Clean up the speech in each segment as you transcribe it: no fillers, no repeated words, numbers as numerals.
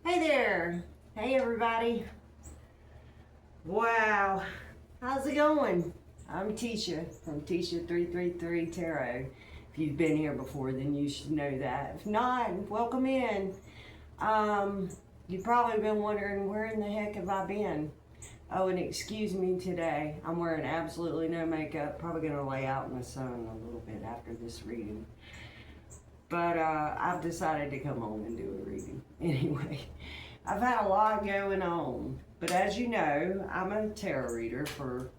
Hey there. Hey everybody. Wow. How's it going? I'm Tisha from Tisha333 Tarot. If you've been here before, then you should know that. If not, welcome in. You've probably been wondering, where in the heck have I been? Oh, and excuse me today. I'm wearing absolutely no makeup. Probably going to lay out in the sun a little bit after this reading. But I've decided to come home and do a reading. Anyway, I've had a lot going on. But as you know, I'm a tarot reader for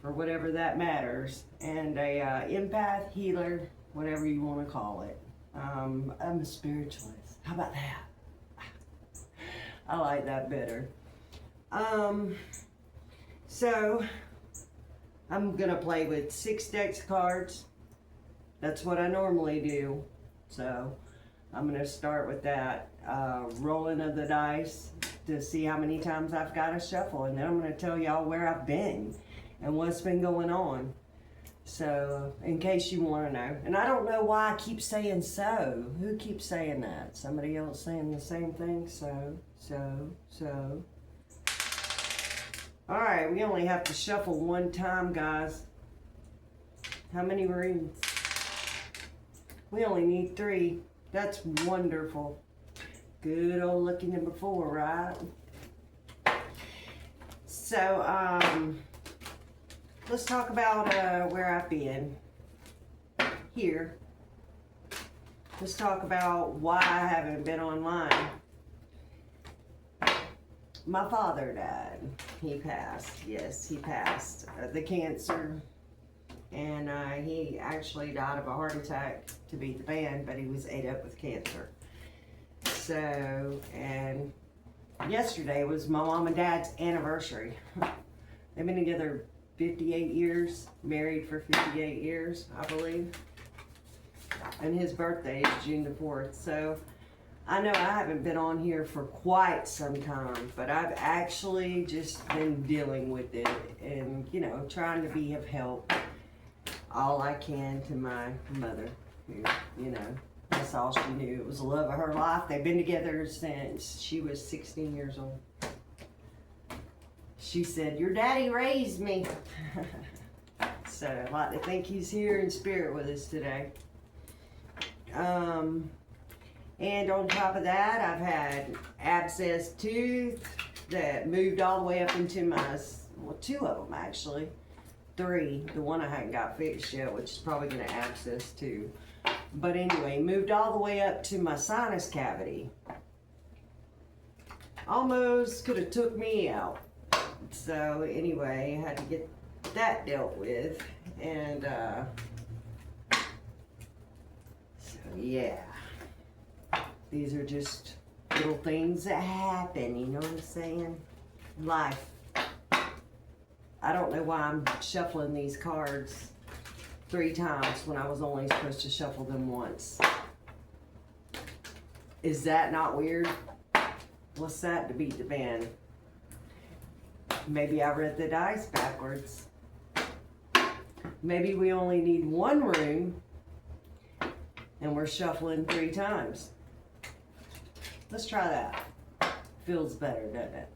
whatever that matters. And a empath, healer, whatever you want to call it. I'm a spiritualist. How about that? I like that better. So, I'm going to play with 6 decks of cards. That's what I normally do. So I'm going to start with that rolling of the dice to see how many times I've got to shuffle. And then I'm going to tell y'all where I've been and what's been going on. So in case you want to know. And I don't know why I keep saying so. Who keeps saying that? Somebody else saying the same thing? So. All right, we only have to shuffle one time, guys. How many readings? We only need 3. That's wonderful. Good old lucky number 4, right? So, let's talk about where I've been. Here. Let's talk about why I haven't been online. My father died. He passed. Yes, he passed. The cancer. And he actually died of a heart attack to beat the band, but he was ate up with cancer. So, and yesterday was my mom and dad's anniversary. They've been together 58 years, married for 58 years, I believe. And his birthday is June the 4th. So, I know I haven't been on here for quite some time, but I've actually just been dealing with it and, trying to be of help. All I can to my mother, who, that's all she knew. It was the love of her life. They've been together since she was 16 years old. She said, "Your daddy raised me." So I'd like to think he's here in spirit with us today. And on top of that, I've had abscess tooth that moved all the way up into my, 2 of them actually. 3, the one I hadn't got fixed yet, which is probably going to abscess too. But anyway, moved all the way up to my sinus cavity. Almost could have took me out. So anyway, I had to get that dealt with. And so yeah, these are just little things that happen, you know what I'm saying? Life. I don't know why I'm shuffling these cards 3 times when I was only supposed to shuffle them once. Is that not weird? What's that to beat the band? Maybe I read the dice backwards. Maybe we only need 1 room and we're shuffling 3 times. Let's try that. Feels better, doesn't it?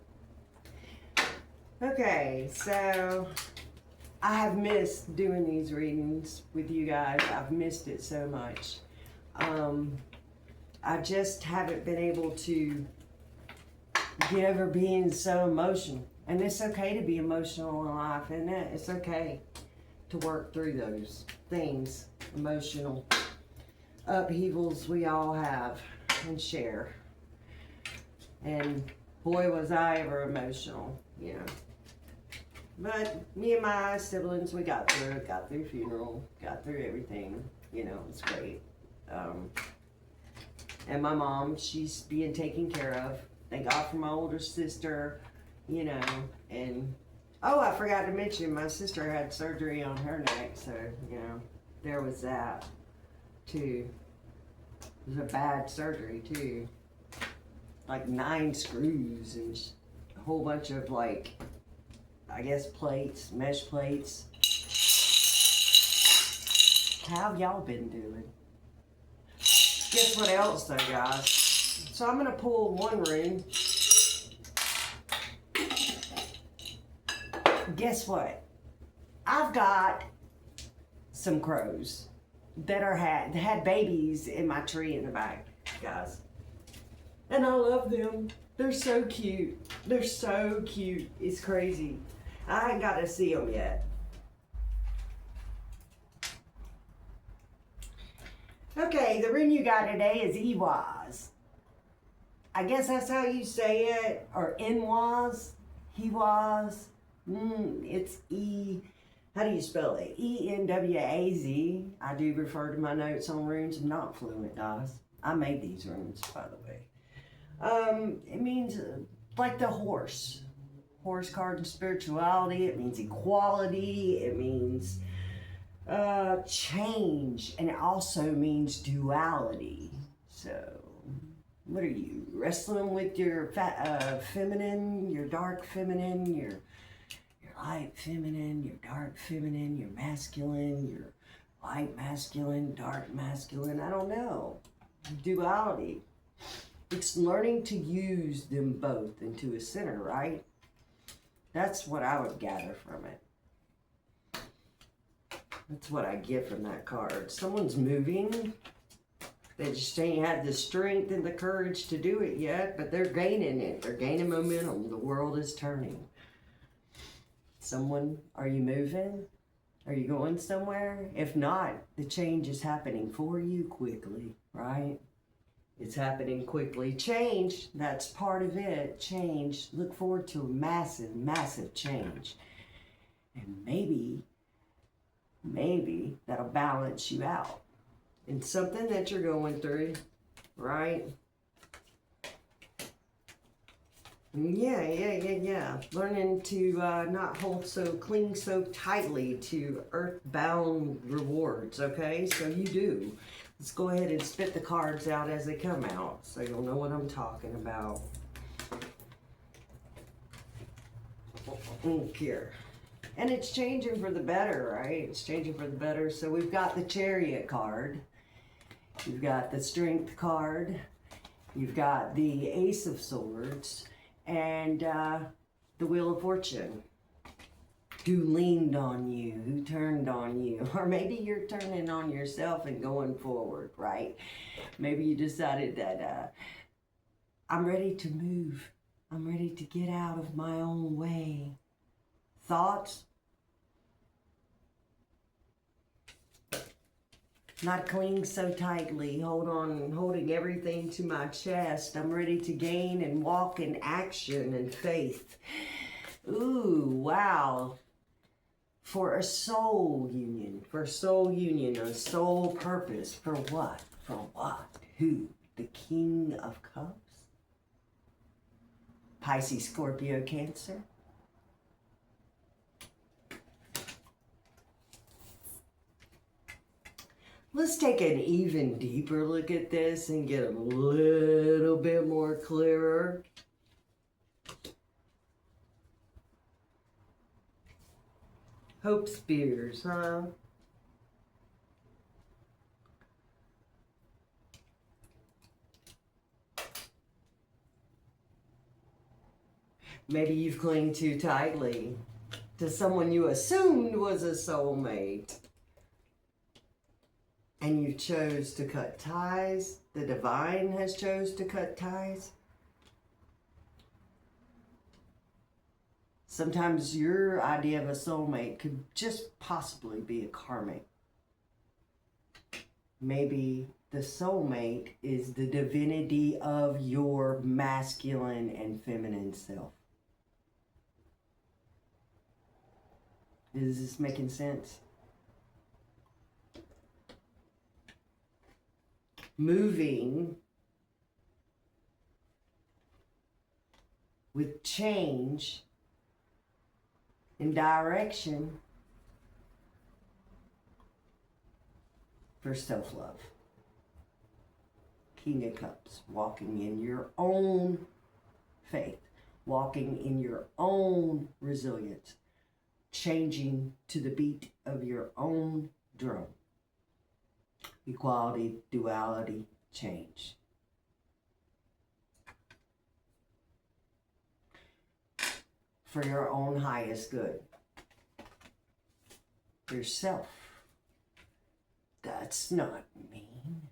Okay, so I have missed doing these readings with you guys. I've missed it so much. I just haven't been able to get over being so emotional. And it's okay to be emotional in life, isn't it? It's okay to work through those things, emotional upheavals we all have and share. And boy, was I ever emotional, But me and my siblings, we got through funeral, got through everything, it's great. And my mom, she's being taken care of. Thank God for my older sister, and oh, I forgot to mention, my sister had surgery on her neck, so, there was that, too. It was a bad surgery, too. Like 9 screws and a whole bunch of, I guess plates, mesh plates. How have y'all been doing? Guess what else though, guys? So I'm going to pull one room. Guess what? I've got some crows that had babies in my tree in the back, guys. And I love them. They're so cute. They're so cute. It's crazy. I ain't got to see them yet. Okay, the room you got today is Ewaz. I guess that's how you say it, or Enwaz, Hewaz. It's E. How do you spell it? E-N-W-A-Z. I do refer to my notes on runes. I'm not fluent, guys. I made these runes, by the way. It means like the horse. Horse card and spirituality. It means equality. It means change. And it also means duality. So, what are you? Wrestling with your feminine, your dark feminine, your light feminine, your dark feminine, your masculine, your light masculine, dark masculine. I don't know. Duality. It's learning to use them both into a center, right? That's what I would gather from it. That's what I get from that card. Someone's moving. They just ain't had the strength and the courage to do it yet, but they're gaining it. They're gaining momentum. The world is turning. Someone, are you moving? Are you going somewhere? If not, the change is happening for you quickly, right? It's happening quickly. Change, that's part of it. Change. Look forward to a massive, massive change. And maybe that'll balance you out. And something that you're going through, right? Yeah. Learning to not cling so tightly to earthbound rewards, okay? So you do. Let's go ahead and spit the cards out as they come out so you'll know what I'm talking about. Here. And it's changing for the better, right? It's changing for the better. So we've got the Chariot card. You've got the Strength card. You've got the Ace of Swords. And the Wheel of Fortune. Who leaned on you? Who turned on you? Or maybe you're turning on yourself and going forward, right? Maybe you decided that I'm ready to move. I'm ready to get out of my own way. Thoughts? Not cling so tightly, holding everything to my chest. I'm ready to gain and walk in action and faith. Ooh, wow. For a soul union, a soul purpose. For what? For what? Who? The King of Cups? Pisces, Scorpio, Cancer? Let's take an even deeper look at this and get a little bit more clearer. Hope Spears, huh? Maybe you've clung too tightly to someone you assumed was a soulmate. And you chose to cut ties. The divine has chose to cut ties. Sometimes your idea of a soulmate could just possibly be a karmic. Maybe the soulmate is the divinity of your masculine and feminine self. Is this making sense? Moving with change in direction for self-love. King of Cups, walking in your own faith, walking in your own resilience, changing to the beat of your own drum. Equality, duality, change. for your own highest good. Yourself. That's not mean.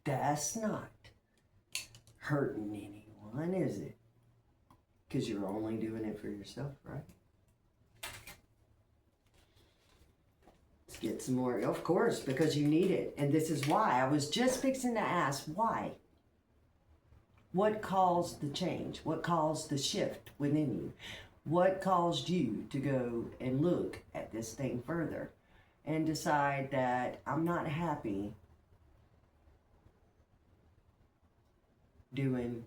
That's not hurting anyone, is it? Because you're only doing it for yourself, right? Let's get some more. Of course, because you need it. And this is why. I was just fixing to ask why. What caused the change? What caused the shift within you? What caused you to go and look at this thing further and decide that I'm not happy doing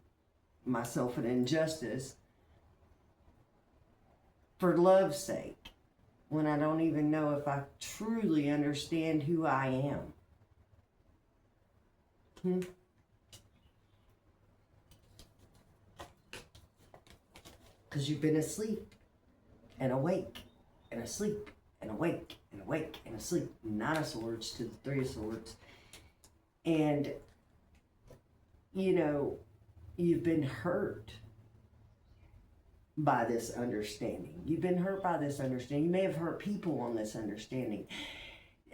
myself an injustice for love's sake, when I don't even know if I truly understand who I am? Because you've been asleep and awake and asleep and awake and awake and asleep. Nine of Swords to the Three of Swords. And, you know, you've been hurt by this understanding. You've been hurt by this understanding. You may have hurt people on this understanding.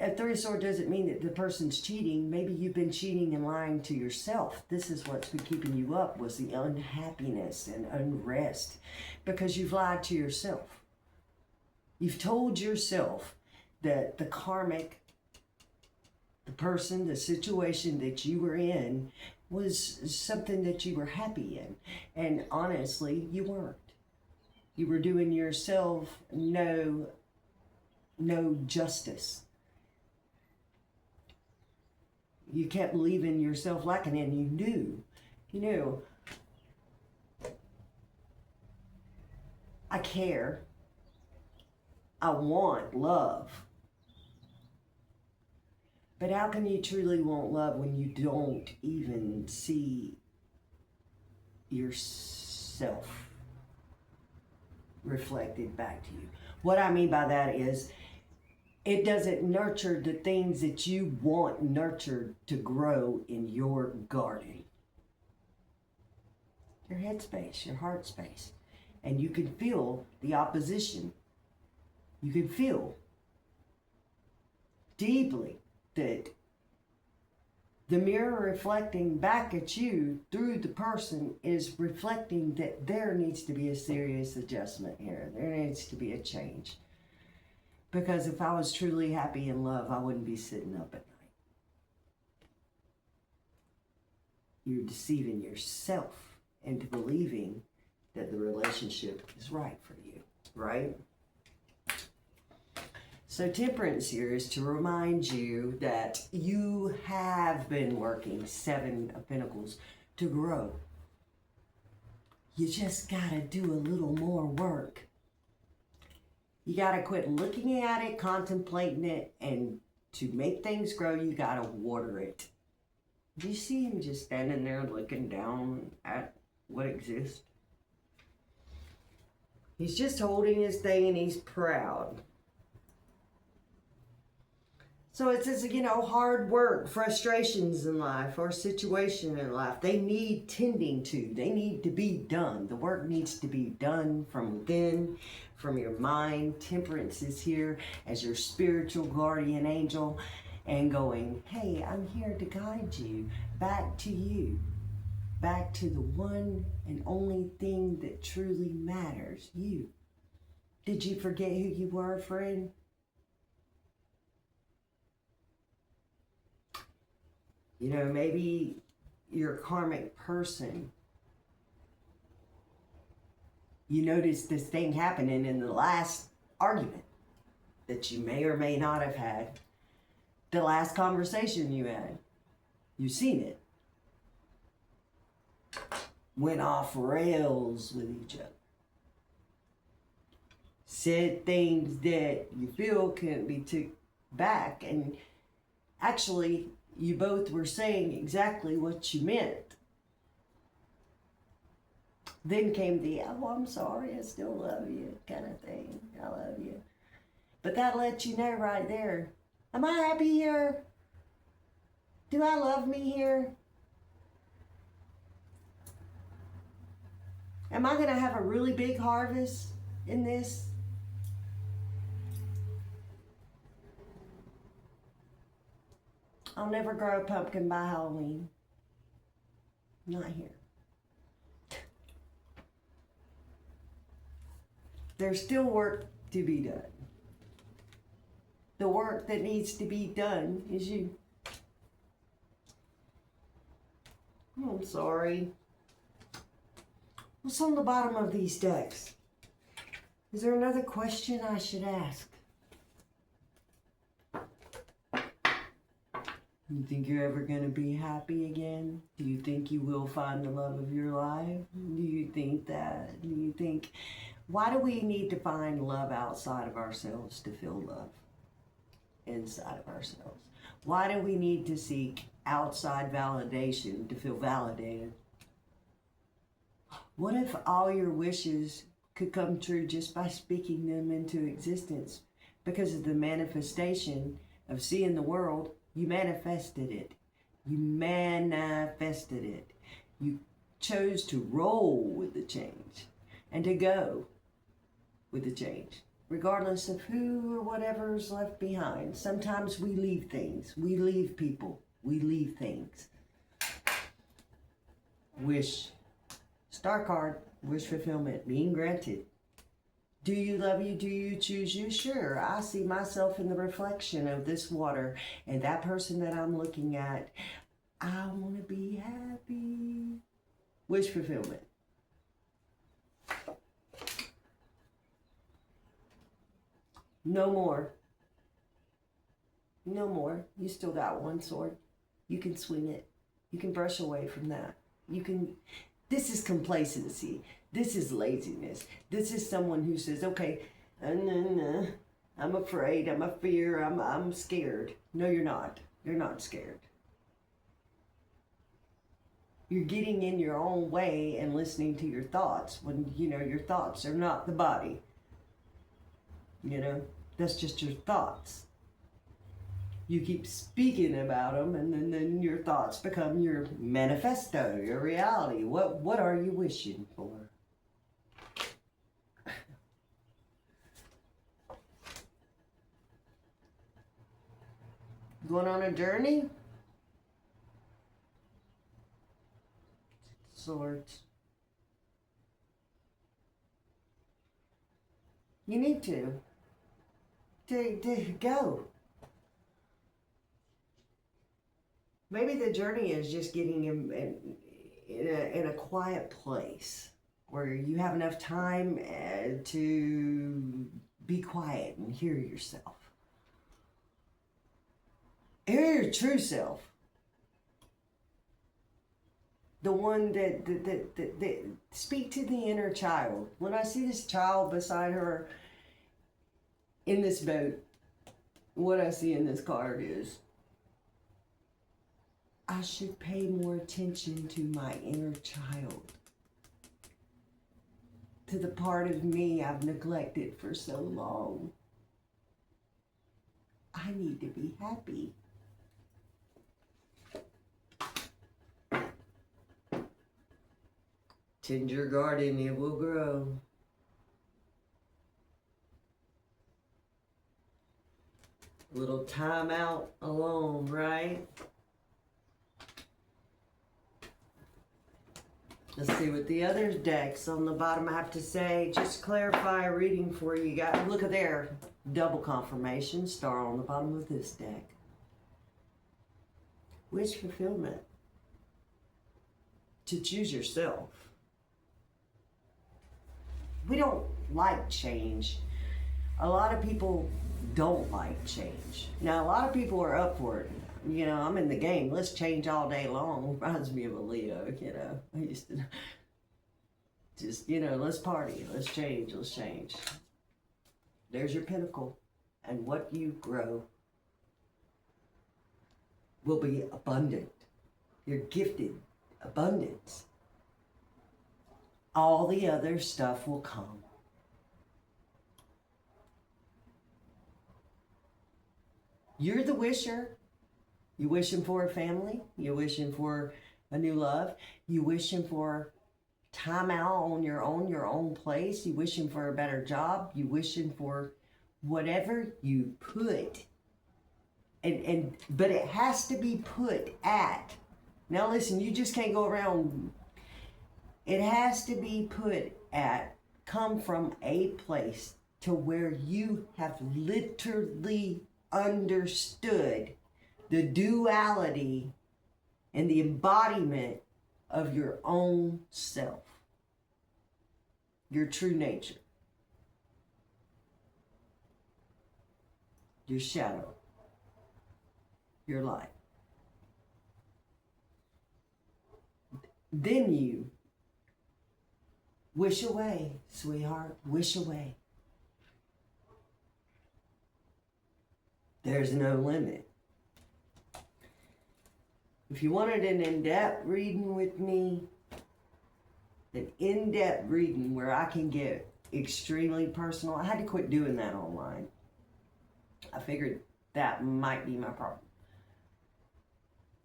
A Three of Swords doesn't mean that the person's cheating. Maybe you've been cheating and lying to yourself. This is what's been keeping you up, was the unhappiness and unrest, because you've lied to yourself. You've told yourself that the karmic, the person, the situation that you were in was something that you were happy in. And honestly, you weren't. You were doing yourself no justice. You kept leaving yourself lacking, and you knew, I care. I want love. But how can you truly want love when you don't even see yourself reflected back to you? What I mean by that is, it doesn't nurture the things that you want nurtured to grow in your garden. Your head space, your heart space. And you can feel the opposition. You can feel deeply that the mirror reflecting back at you through the person is reflecting that there needs to be a serious adjustment here. There needs to be a change. Because if I was truly happy in love, I wouldn't be sitting up at night. You're deceiving yourself into believing that the relationship is right for you, right? So Temperance here is to remind you that you have been working, Seven of Pentacles, to grow. You just gotta do a little more work. You gotta quit looking at it, contemplating it, and to make things grow, you gotta water it. Do you see him just standing there looking down at what exists? He's just holding his thing and he's proud. So it says, hard work, frustrations in life, or situation in life, they need tending to. They need to be done. The work needs to be done from within, from your mind. Temperance is here as your spiritual guardian angel and going, hey, I'm here to guide you back to you. Back to the one and only thing that truly matters, you. Did you forget who you were, friend? Maybe your karmic person, you noticed this thing happening in the last argument that you may or may not have had, the last conversation you had. You've seen it. Went off rails with each other. Said things that you feel can't be took back, and actually, you both were saying exactly what you meant. Then came the, oh, I'm sorry, I still love you kind of thing. I love you. But that lets you know right there, am I happy here? Do I love me here? Am I going to have a really big harvest in this? I'll never grow a pumpkin by Halloween. Not here. There's still work to be done. The work that needs to be done is you. Oh, I'm sorry. What's on the bottom of these decks? Is there another question I should ask? You think you're ever going to be happy again? Do you think you will find the love of your life? Do you think that? Do you think... Why do we need to find love outside of ourselves to feel love inside of ourselves? Why do we need to seek outside validation to feel validated? What if all your wishes could come true just by speaking them into existence? Because of the manifestation of seeing the world, you manifested it. You manifested it. You chose to roll with the change and to go with the change, regardless of who or whatever is left behind. Sometimes we leave things. We leave people. We leave things. Wish. Star card. Wish fulfillment. Being granted. Do you love you? Do you choose you? Sure. I see myself in the reflection of this water and that person that I'm looking at. I want to be happy. Wish fulfillment. No more. No more. You still got one sword. You can swing it. You can brush away from that. You can... This is complacency. This is laziness. This is someone who says, okay, I'm afraid, I'm a fear, I'm scared. No, you're not. You're not scared. You're getting in your own way and listening to your thoughts when, you know, your thoughts are not the body. You know, that's just your thoughts. You keep speaking about them, and then your thoughts become your manifesto, your reality. What are you wishing for? Going on a journey? Swords. You need to go. Maybe the journey is just getting in a quiet place where you have enough time to be quiet and hear yourself. Hear your true self. The one that speak to the inner child. When I see this child beside her in this boat, what I see in this card is, I should pay more attention to my inner child, to the part of me I've neglected for so long. I need to be happy. Tend your garden, it will grow. A little time out alone, right? Let's see what the other decks on the bottom have to say. Just clarify a reading for you guys. Look at there. Double confirmation. Star on the bottom of this deck. Wish fulfillment. To choose yourself. We don't like change. A lot of people don't like change. Now, a lot of people are up for it. You know, I'm in the game. Let's change all day long. Reminds me of a Leo, you know. I used to just, you know, let's party. Let's change. Let's change. There's your pinnacle. And what you grow will be abundant. You're gifted. Abundance. All the other stuff will come. You're the wisher. You wishing for a family. You're wishing for a new love. You wishing for time out on your own place. You wishing for a better job. You wishing for whatever you put. But it has to be put at. Now listen, you just can't go around. It has to be put at, come from a place to where you have literally understood the duality and the embodiment of your own self, your true nature, your shadow, your light. Then you wish away, sweetheart, wish away. There's no limit. If you wanted an in-depth reading with me, an in-depth reading where I can get extremely personal, I had to quit doing that online. I figured that might be my problem.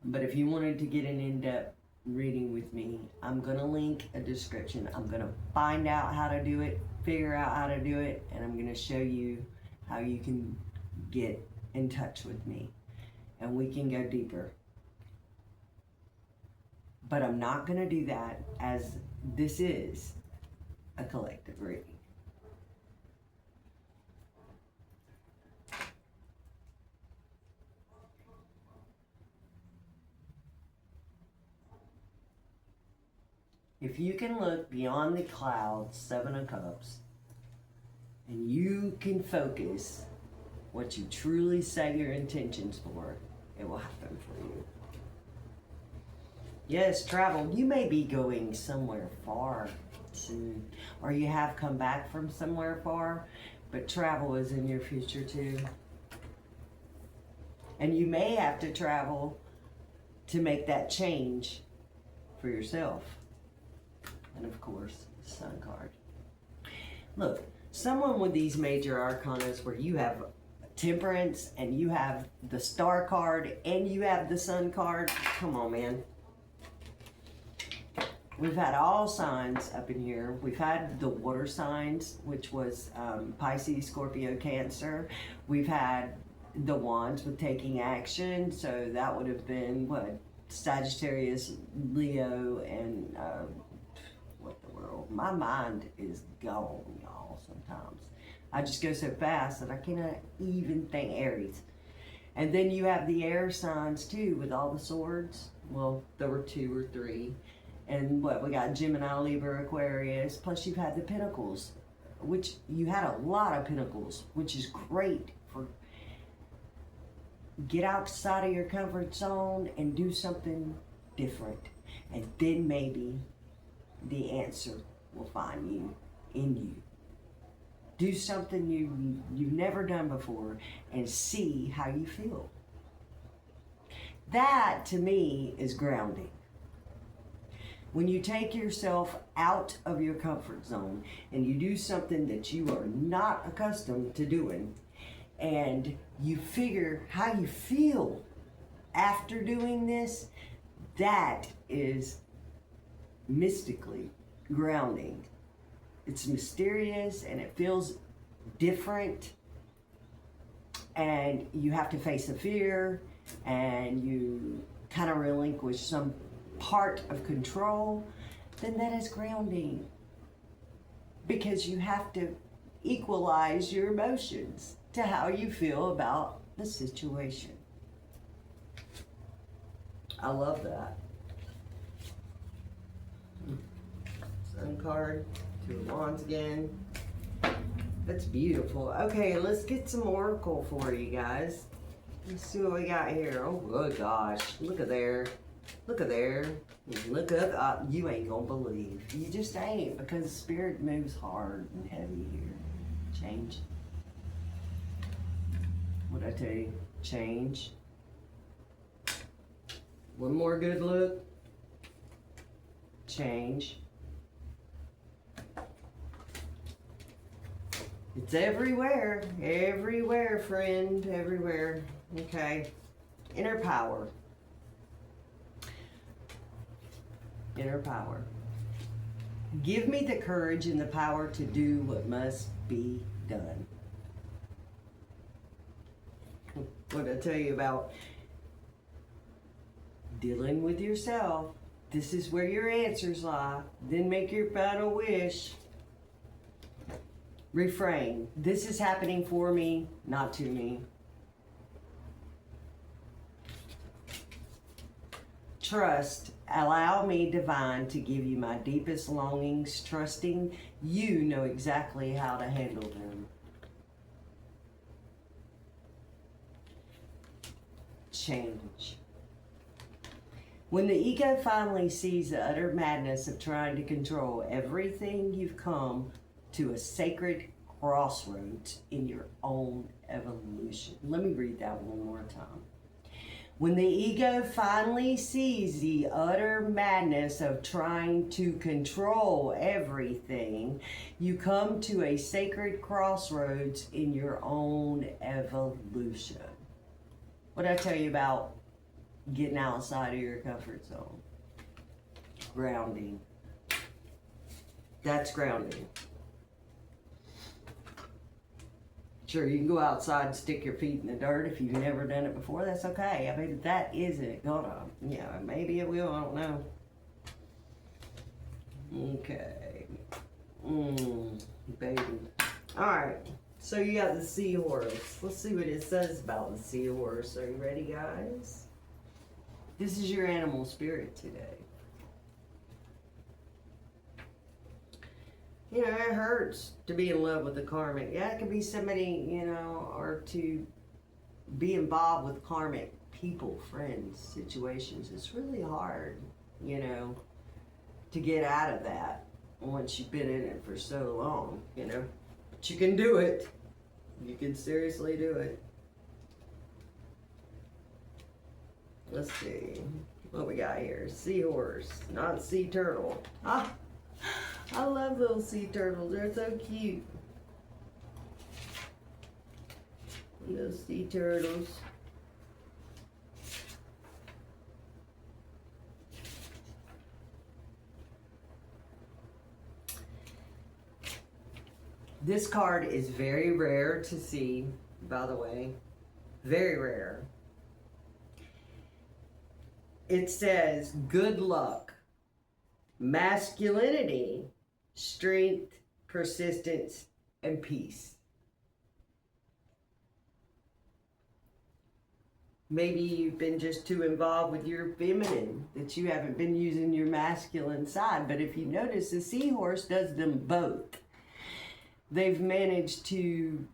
But if you wanted to get an in-depth reading with me, I'm going to link a description. I'm going to find out how to do it, figure out how to do it, and I'm going to show you how you can get in touch with me. And we can go deeper. But I'm not going to do that, as this is a collective reading. If you can look beyond the clouds, Seven of Cups, and you can focus what you truly set your intentions for, it will happen for you. Yes, travel. You may be going somewhere far soon, or you have come back from somewhere far, but travel is in your future too. And you may have to travel to make that change for yourself. And of course, the Sun card. Look, someone with these major arcanas where you have Temperance and you have the Star card and you have the Sun card, come on, man. We've had all signs up in here. We've had the water signs, which was Pisces, Scorpio, Cancer. We've had the Wands with taking action. So that would have been, what, Sagittarius, Leo, and what the world. My mind is gone, y'all, sometimes. I just go so fast that I cannot even think. Aries. And then you have the air signs too with all the swords. Well, there were 2 or 3. And what, we got Gemini, Libra, Aquarius, plus you've had the Pentacles, which you had a lot of Pentacles, which is great for get outside of your comfort zone and do something different. And then maybe the answer will find you in you. Do something you've never done before and see how you feel. That, to me, is grounding. When you take yourself out of your comfort zone and you do something that you are not accustomed to doing, and you figure how you feel after doing this, that is mystically grounding. It's mysterious and it feels different, and you have to face the fear and you kind of relinquish some part of control. Then that is grounding, because you have to equalize your emotions to how you feel about the situation. I love that. Sun card, 2 of Wands again. That's beautiful. Okay, let's get some oracle for you guys. Let's see what we got here. Oh, good gosh. Look at there. Look at there. Look up. You ain't gonna believe. You just ain't, because spirit moves hard and heavy here. Change. What'd I tell you? Change. One more good look. Change. It's everywhere. Everywhere, friend. Everywhere. Okay. Inner power. Inner power. Give me the courage and the power to do what must be done. What I tell you about dealing with yourself. This is where your answers lie. Then make your final wish. Refrain. This is happening for me, not to me. Trust. Allow me, divine, to give you my deepest longings, trusting you know exactly how to handle them. Change. When the ego finally sees the utter madness of trying to control everything, you've come to a sacred crossroads in your own evolution. Let me read that one more time. When the ego finally sees the utter madness of trying to control everything, you come to a sacred crossroads in your own evolution. What did I tell you about getting outside of your comfort zone? Grounding. That's grounding. Sure, you can go outside and stick your feet in the dirt if you've never done it before. That's okay. I mean, that isn't gonna, maybe it will. I don't know. Okay. Baby. All right. So you got the seahorse. Let's see what it says about the seahorse. Are you ready, guys? This is your animal spirit today. You know, it hurts to be in love with a karmic. Yeah, it could be somebody, or to be involved with karmic people, friends, situations. It's really hard, to get out of that once you've been in it for so long, But you can do it. You can seriously do it. Let's see what we got here. Seahorse, not sea turtle. Ah! I love little sea turtles. They're so cute. Little sea turtles. This card is very rare to see, by the way. Very rare. It says, good luck, masculinity, strength, persistence, and peace. Maybe you've been just too involved with your feminine that you haven't been using your masculine side. But if you notice, the seahorse does them both. They've managed to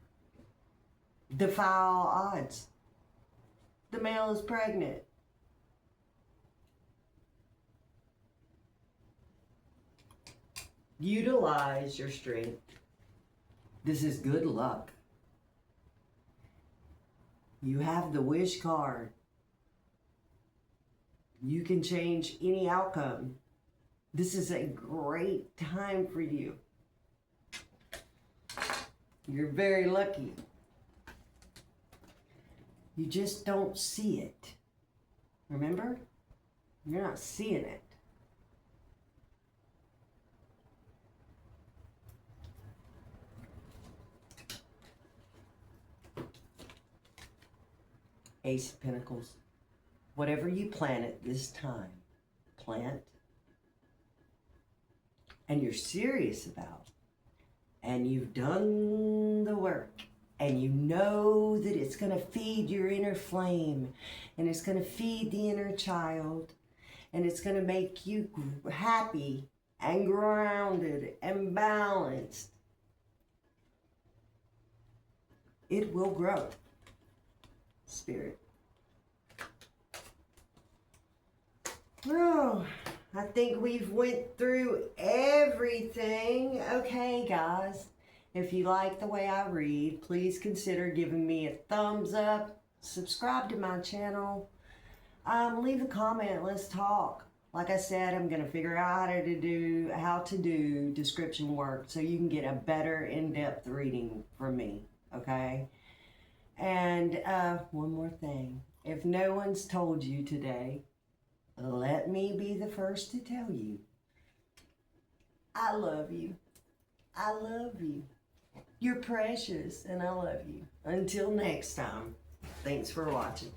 defy all odds. The male is pregnant. Utilize your strength. This is good luck. You have the wish card. You can change any outcome. This is a great time for you. You're very lucky. You just don't see it. Remember? You're not seeing it. Ace of Pentacles. Whatever you plant at this time, plant, and you're serious about, and you've done the work, and you know that it's going to feed your inner flame, and it's going to feed the inner child, and it's going to make you happy and grounded and balanced, it will grow. Spirit. Oh, I think we've went through everything. Okay, guys, if you like the way I read, please consider giving me a thumbs up, subscribe to my channel, leave a comment, let's talk. Like I said, I'm going to figure out how to do description work so you can get a better in-depth reading from me, okay? And one more thing. If no one's told you today, let me be the first to tell you. I love you. I love you. You're precious and I love you. Until next time, thanks for watching.